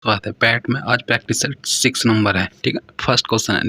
तो आता है पैट में। आज प्रैक्टिस सेट 6 नंबर है। ठीक है, फर्स्ट क्वेश्चन है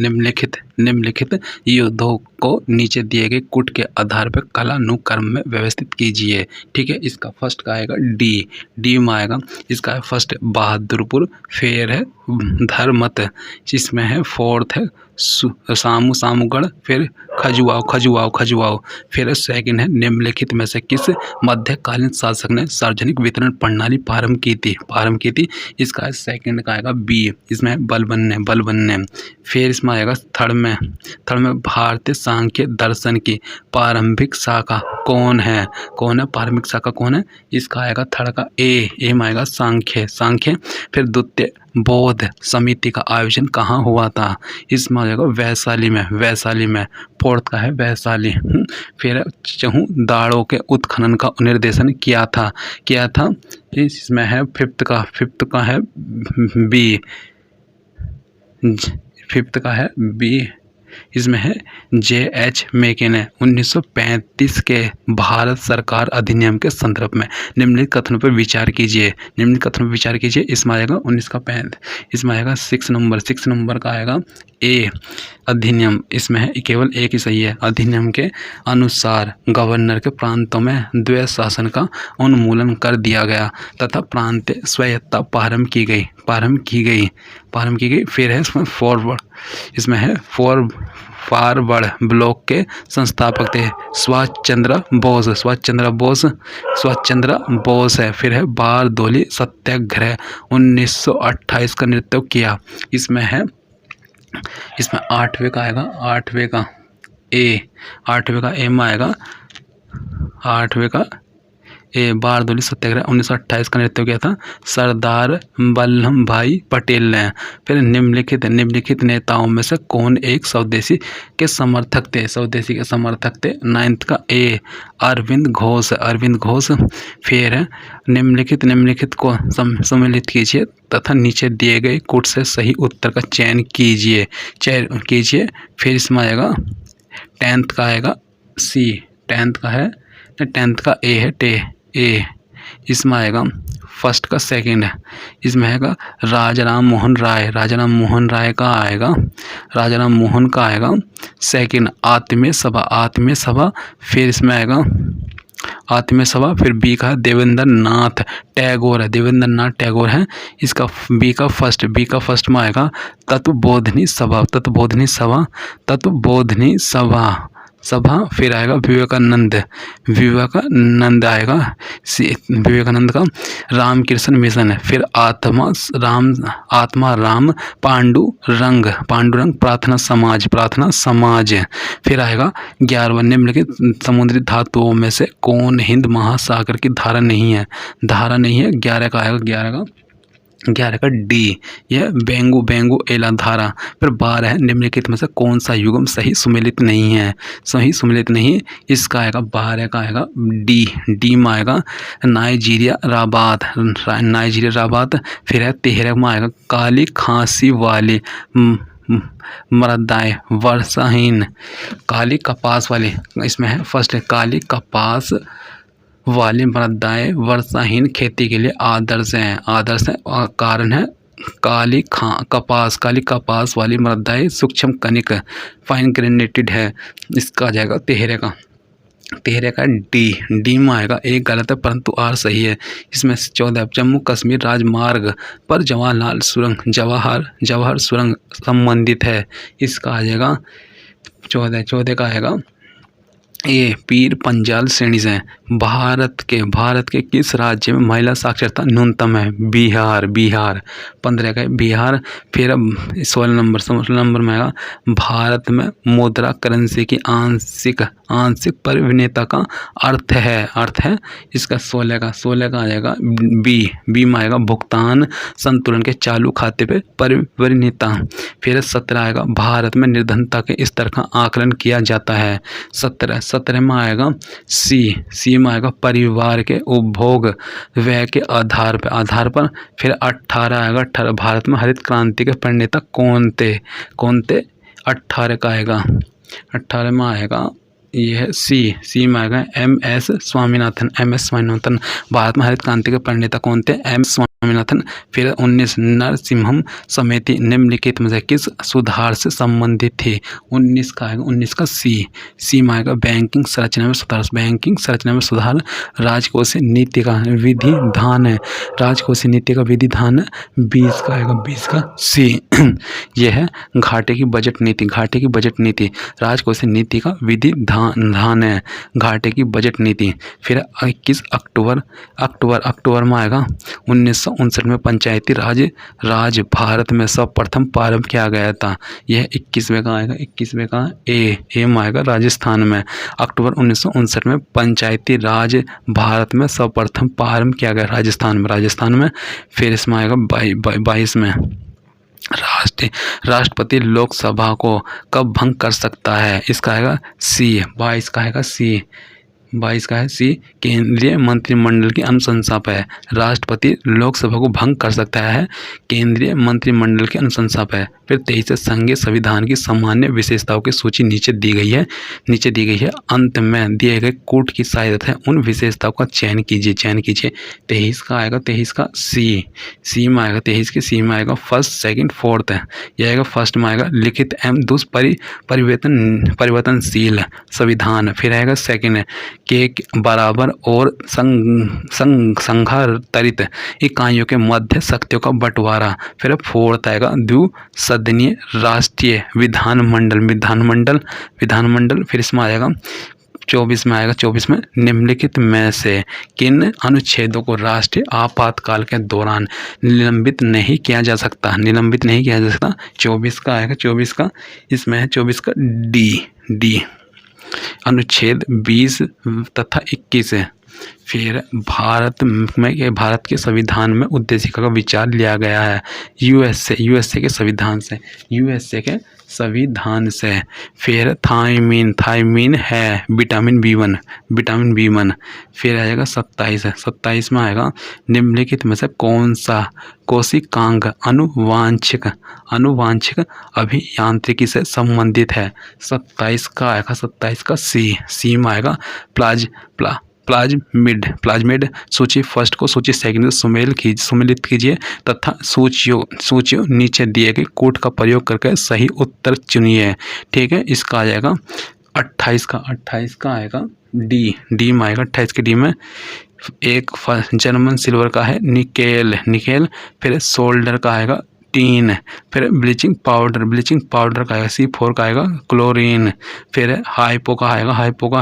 निम्नलिखित युद्धों को नीचे दिए गए कूट के आधार पर कालानुक्रम में व्यवस्थित कीजिए। ठीक है, इसका फर्स्ट का आएगा डी में आएगा। इसका है फर्स्ट बहादुरपुर, फिर है धर्मत, जिसमें है फोर्थ है सामूगढ़, फिर खजुआव, फिर सेकंड है निम्नलिखित में से किस मध्यकालीन शासक ने सार्वजनिक वितरण प्रणाली प्रारंभ की थी। इसका सेकंड का आएगा बी, इसमें बलबन ने। फिर इसमें आएगा थर्ड में भारतीय सांख्य दर्शन की प्रारंभिक शाखा कौन है प्रारंभिक शाखा कौन है। इसका आएगा थर्ड का ए में आएगा सांख्य। फिर द्वितीय बौद्ध समिति का आयोजन कहाँ हुआ था। इसमें आ जाएगा वैशाली में। फोर्थ का है वैशाली। फिर चहु दाड़ों के उत्खनन का निर्देशन किया था। इसमें है फिफ्थ का है बी, फिफ्थ का है बी। इसमें है J.H. मेके ने 1935 के भारत सरकार अधिनियम के संदर्भ में निम्नलिखित कथनों पर विचार कीजिए। इसमें आएगा 19 का 35, इसमें आएगा 6 नंबर का आएगा ए अधिनियम। इसमें है केवल एक ही सही है। अधिनियम के अनुसार गवर्नर के प्रांतों में द्वैत शासन का उन्मूलन कर दिया गया तथा प्रांतीय स्वायत्तता प्रारंभ की गई। फिर है इसमें फॉरवर्ड ब्लॉक के संस्थापक थे सुभाष चंद्र बोस है। फिर है बारदोली सत्याग्रह 1928 का नेतृत्व किया। इसमें आठवें का आएगा आठवें का ए में आएगा आठवें का ए। बारदोली सत्याग्रह 1928 का नेतृत्व किया था सरदार वल्लभ भाई पटेल ने। फिर निम्नलिखित नेताओं में से कौन एक स्वदेशी के समर्थक थे। नाइन्थ का ए अरविंद घोष। फिर निम्नलिखित को सम्मिलित कीजिए तथा नीचे दिए गए कूट से सही उत्तर का चयन कीजिए। फिर इसमें आएगा टेंथ का आएगा सी, टेंथ का ए है ए। इसमें आएगा फर्स्ट का सेकंड है। इसमें आएगा राजाराम मोहन राय का आएगा सेकंड आत्मीय सभा। फिर इसमें आएगा आत्मीय सभा। फिर बी का देवेंद्र नाथ टैगोर है। इसका बी का फर्स्ट में आएगा तत्वबोधिनी सभा। फिर आएगा विवेकानंद आएगा विवेकानंद का रामकृष्ण मिशन है। फिर आत्मा राम पांडुरंग प्रार्थना समाज। फिर आएगा 11वां निम्नलिखित समुद्री धातुओं में से कौन हिंद महासागर की धारा नहीं है। 11 का आएगा 11 का डी, यह बेंगू एला धारा। फिर 12 है निम्नलिखित में से कौन सा युग्म सही सुमेलित नहीं। इसका आएगा 12 का आएगा डी में आएगा नाइजीरिया राबात। फिर है 13 में आएगा काली खांसी वाली मृदाएं वर्षाहीन काली कपास वाली। इसमें है फर्स्ट है काली कपास वाली मृदाएं वर्षाहीन खेती के लिए आदर्श हैं। और कारण है काली कपास वाली मृदाएं सूक्ष्म कणिक फाइन ग्रेनेटेड है। इसका आ जाएगा 13 का डी में आएगा एक गलत है परंतु आर सही है। इसमें 14 जम्मू कश्मीर राजमार्ग पर जवाहर सुरंग संबंधित है। इसका आ जाएगा 14 का आएगा ये पीर पंजाल श्रेणी से। भारत के किस राज्य में महिला साक्षरता न्यूनतम है। बिहार 15 का बिहार। फिर 16 नंबर में आएगा भारत में मुद्रा करेंसी की आंशिक परिविनेता का अर्थ है। इसका 16 का आ जाएगा बी में आएगा भुगतान संतुलन के चालू खाते पे परिविनेता। फिर 17 आएगा भारत में निर्धनता के स्तर का आकलन किया जाता है। 17 में आएगा सी में आएगा परिवार के उपभोग व्यय के आधार पर। फिर 18 आएगा 18 भारत में हरित क्रांति के प्रणेता कौन थे। 18 का आएगा 18 में आएगा ये है सी में आएगा MS स्वामीनाथन। भारत में हरित क्रांति के प्रणेता कौन थे? M स्वामीनाथन। फिर 19 नरसिम्हम समिति निम्नलिखित में से किस सुधार से संबंधित थी? 19 का आएगा, 19 का सी में आएगा बैंकिंग संरचना में सुधार। बैंकिंग संरचना में सुधार। राजकोषीय नीति का विधिधान है, राजकोषीय नीति का विधिधान 20 का आएगा, 20 का सी। यह है घाटे की बजट नीति, घाटे की बजट नीति राजकोषीय नीति का विधिधान है, घाटे की बजट नीति। फिर 21 अक्टूबर में आएगा 1959 में पंचायती राज भारत में सर्वप्रथम प्रारंभ किया गया था। यह 21वें का आएगा, 21वें का ए में आएगा राजस्थान में। अक्टूबर 1959 में पंचायती राज भारत में सर्वप्रथम प्रारंभ किया गया राजस्थान में। फिर इसमें आएगा 22 में राष्ट्रपति लोकसभा को कब भंग कर सकता है? इसका आएगा सी। 22 का आएगा सी, 22 का है सी। केंद्रीय मंत्रिमंडल की अनुशंसा पर राष्ट्रपति लोकसभा को भंग कर सकता है, केंद्रीय मंत्रिमंडल की अनुशंसा पर। फिर 23 संघीय संविधान की सामान्य विशेषताओं की सूची नीचे दी गई है। अंत में दिए गए कूट की सहायता है उन विशेषताओं का चयन कीजिए। 23 का आएगा, 23 का सी में आएगा, 23 के सी में आएगा फर्स्ट, सेकंड, फोर्थ है। यह आएगा फर्स्ट में आएगा लिखित एवं परिवर्तनशील संविधान। फिर आएगा सेकंड के बराबर और संघातरित इकाइयों के मध्य शक्तियों का बंटवारा। फिर फोर्थ आएगा द्विसदनीय राष्ट्रीय विधानमंडल। फिर इसमें आएगा 24 में आएगा, 24 में निम्नलिखित में से किन अनुच्छेदों को राष्ट्रीय आपातकाल के दौरान निलंबित नहीं किया जा सकता? 24 का आएगा, 24 का इसमें है 24 का डी अनुच्छेद 20 तथा 21 है। फिर भारत के संविधान में उद्देशिका का विचार लिया गया है यूएसए के संविधान से। फिर थायमीन है विटामिन B1। फिर आएगा 27 में आएगा निम्नलिखित में से कौन सा कोशिकांग अनुवांशिक अभियांत्रिकी से संबंधित है? 27 का आएगा, 27 का सी में आएगा प्लाज्मिड। सूची फर्स्ट को सूची सेकंड से सुमेलित कीजिए तथा सूचियों नीचे दिए गए कोड का प्रयोग करके सही उत्तर चुनिए। ठीक है, इसका आ जाएगा 28 का आएगा डी में आएगा, 28 के डी में एक जर्मन सिल्वर का है निकेल। फिर सोल्डर का आएगा टीन। फिर ब्लीचिंग पाउडर का आएगा C4 का आएगा क्लोरीन। फिर हाइपो का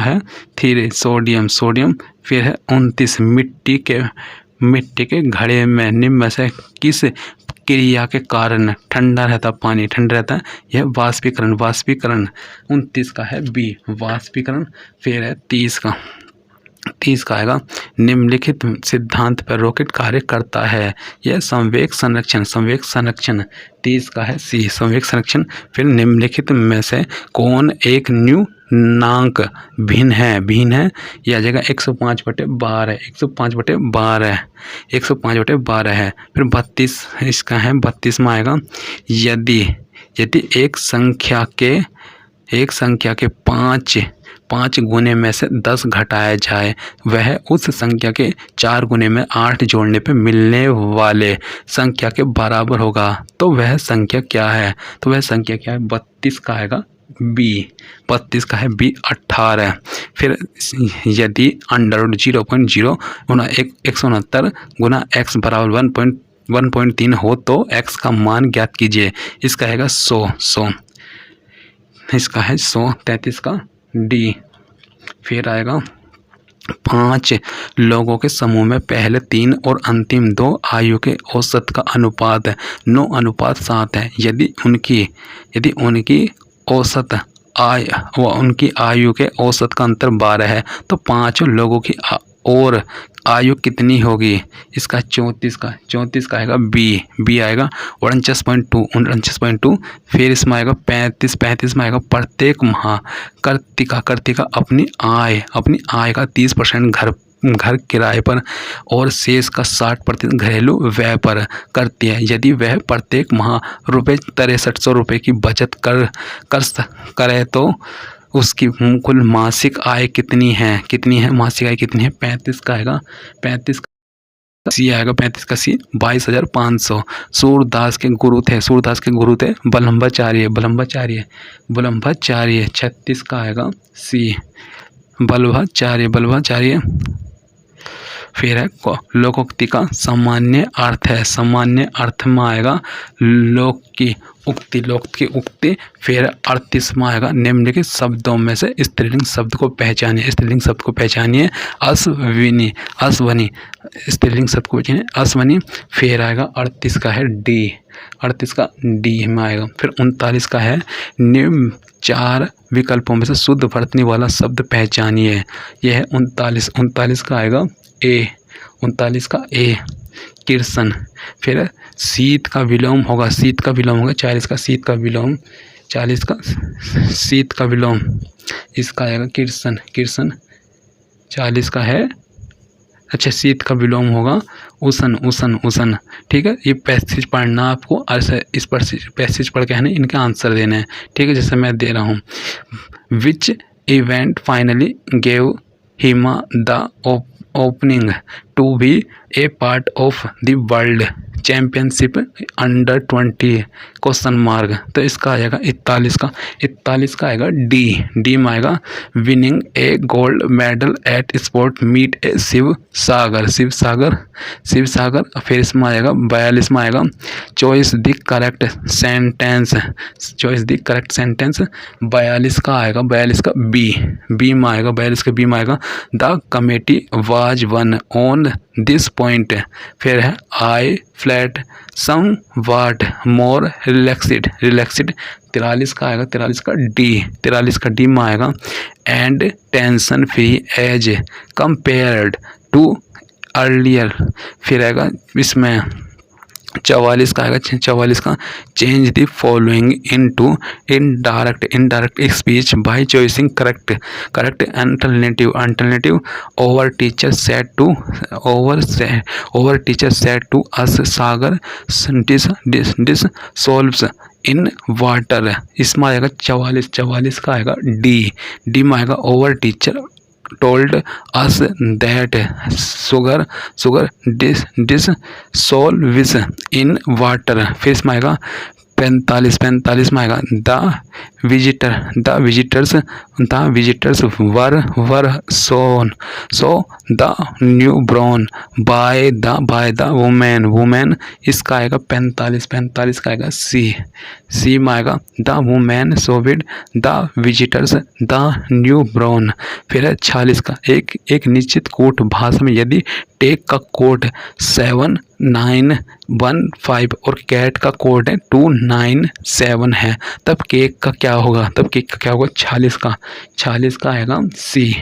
है 3 सोडियम। फिर है 29 मिट्टी के घड़े में निम्न में से किस क्रिया के कारण ठंडा रहता है? यह वाष्पीकरण। 29 का है बी वाष्पीकरण। फिर है 30 का आएगा निम्नलिखित सिद्धांत पर रॉकेट कार्य करता है। यह संवेग संरक्षण। 30 का है सी संवेग संरक्षण। फिर निम्नलिखित में से कौन एक न्यूनांक भिन्न है? यह आ जाएगा 105/12 है, 105/12 है। फिर 32 इसका है, 32 में आएगा यदि एक संख्या के 5 गुने में से 10 घटाया जाए, वह उस संख्या के 4 गुने में 8 जोड़ने पे मिलने वाले संख्या के बराबर होगा। तो वह संख्या क्या है? 32 का आएगा बी, 32 का है बी 18। फिर यदि अंडर 0.0 गुना 169 गुना x बराबर 1.3 हो तो x का मान ज्ञात कीजिए। इसका आएगा 100। इसका है 100। 33 का डी। फिर आएगा 5 लोगों के समूह में पहले 3 और अंतिम 2 आयु के औसत का अनुपात 9:7 है। यदि उनकी औसत उनकी आयु के औसत का अंतर 12 है तो 5 लोगों की और आयु कितनी होगी? इसका 34 का आएगा बी आएगा 49.2। फिर इसमें आएगा 35 में आएगा प्रत्येक माह कर्तिका अपनी आय का 30% घर किराए पर और शेष का 60% घरेलू व्यय पर करती है। यदि वह प्रत्येक माह ₹6300 की बचत करे तो उसकी कुल मासिक आय कितनी है मासिक आय कितनी है। 35 का आएगा, 35 का सी आएगा, 35 का सी 22,500। सूरदास के गुरु थे बल्लभाचार्य। 36 का आएगा सी बल्लभाचार्य। फिर है लोकोक्ति का सामान्य अर्थ में आएगा लोक की उक्ति। फिर 38वां आएगा निम्नलिखित शब्दों में से स्त्रीलिंग शब्द को पहचानिए। अश्विनी स्त्रीलिंग शब्द को पहचानिए, अश्वनी। फिर आएगा 38 का है डी, 38 का डी में आएगा। फिर 39 का है निम्न 4 विकल्पों में से शुद्ध वर्तनी वाला शब्द पहचानिए। यह है 39 का आएगा ए, 39 का ए कीर्तन। फिर शीत का विलोम होगा 40 का शीत का विलोम, 40 का शीत का विलोम, इसका आएगा कीर्तन। 40 का है, अच्छा शीत का विलोम होगा उसन। ठीक है, ये पैसेज पढ़ना आपको, इस पर पैसेज पढ़ के है ना इनके आंसर देने हैं। ठीक है, जैसे मैं दे रहा हूँ। Which event finally gave Hima the opening to be a part of the world championship under 20 question mark. तो इसका आएगा 41 का आएगा डी में आएगा winning a gold medal at sport meet a Shiv Sagar. फिर इसमें आएगा 42 में आएगा चॉइस द करेक्ट सेंटेंस। 42 का आएगा, 42 का बी में आएगा, 42 का बी में आएगा the committee was one on this point. फिर है आई फ्लैट सम वाट मोर रिलैक्सिड। 43 का आएगा, 43 का डी में आएगा and tension free as compared to earlier. फिर आएगा इसमें 44 का आएगा, 44 का change the following into indirect speech by choicing correct alternative. Over teacher said to us sugar dissolves in water. इसमें आएगा 44 का आएगा डी में आएगा over teacher told us that sugar dissolves in water। फिर इसमें आएगा 45 में आएगा the visitors were so the new born by the women. इसका आएगा 45 का आएगा सी में आएगा the women showed the visitors the new born. फिर है 46 का एक निश्चित कोट भाषा में यदि टेक का कोड 7915 और कैट का कोड है 297 है, तब केक का क्या होगा 46 का आएगा सी,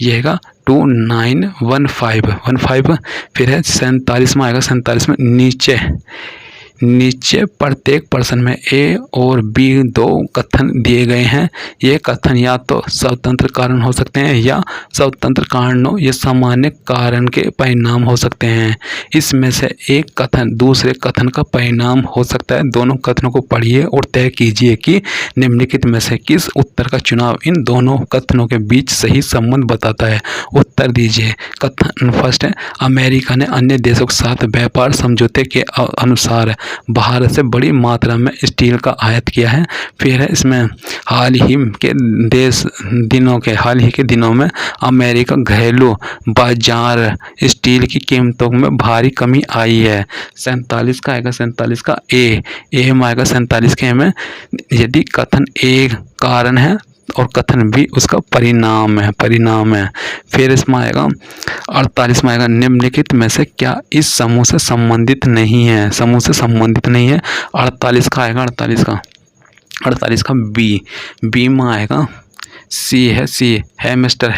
ये आएगा 2915। फिर है 47 में आएगा, 47 में नीचे प्रत्येक प्रश्न में ए और बी 2 कथन दिए गए हैं। ये कथन या तो स्वतंत्र कारण हो सकते हैं या स्वतंत्र कारणों या सामान्य कारण के परिणाम हो सकते हैं। इसमें से एक कथन दूसरे कथन का परिणाम हो सकता है। दोनों कथनों को पढ़िए और तय कीजिए कि निम्नलिखित में से किस उत्तर का चुनाव इन दोनों कथनों के बीच सही संबंध बताता है। उत्तर दीजिए। कथन फर्स्ट है, अमेरिका ने अन्य देशों के साथ व्यापार समझौते के अनुसार भारत से बड़ी मात्रा में स्टील का आयात किया है। फिर है इसमें हाल ही के दिनों में अमेरिका घरेलू बाजार स्टील की कीमतों में भारी कमी आई है। 47 का आएगा, 47 का ए में आएगा। 47 के में यदि कथन ए कारण है और कथन भी उसका परिणाम है। फिर इसमें आएगा 48 में आएगा निम्नलिखित में से क्या इस समूह से संबंधित नहीं है। 48 का आएगा, 48 का बी में आएगा सी है मिस्टर।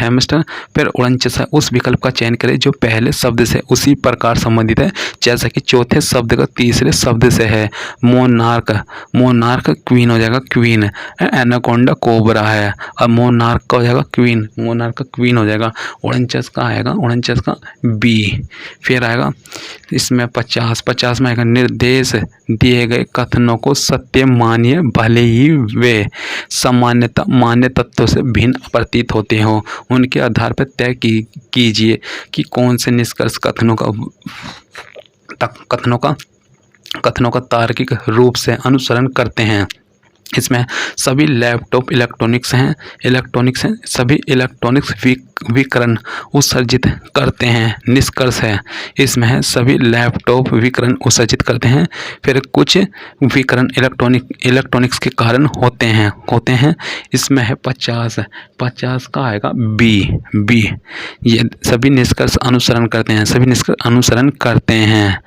फिर 49 उस विकल्प का चयन करें जो पहले शब्द से उसी प्रकार संबंधित है जैसा कि चौथे शब्द का तीसरे शब्द से है। मोनार्क क्वीन हो जाएगा, क्वीन। एनाकोंडा कोबरा है और मोनार्क का हो जाएगा क्वीन, मोनार्क का क्वीन हो जाएगा। 49 का आएगा, 49 का बी। फिर आएगा इसमें 50 में आएगा निर्देश दिए गए कथनों को सत्य मानिए भले ही वे मान्य तत्व से भिन्न प्रतीत होते हों, उनके आधार पर तय कीजिए कि कौन से निष्कर्ष कथनों का तार्किक रूप से अनुसरण करते हैं। इसमें सभी लैपटॉप इलेक्ट्रॉनिक्स हैं, सभी इलेक्ट्रॉनिक्स विकिरण उत्सर्जित करते हैं। निष्कर्ष है इसमें है सभी लैपटॉप विकिरण उत्सर्जित करते हैं। फिर कुछ विकिरण इलेक्ट्रॉनिक्स के कारण होते हैं। इसमें है 50 का आएगा बी। ये सभी निष्कर्ष अनुसरण करते हैं,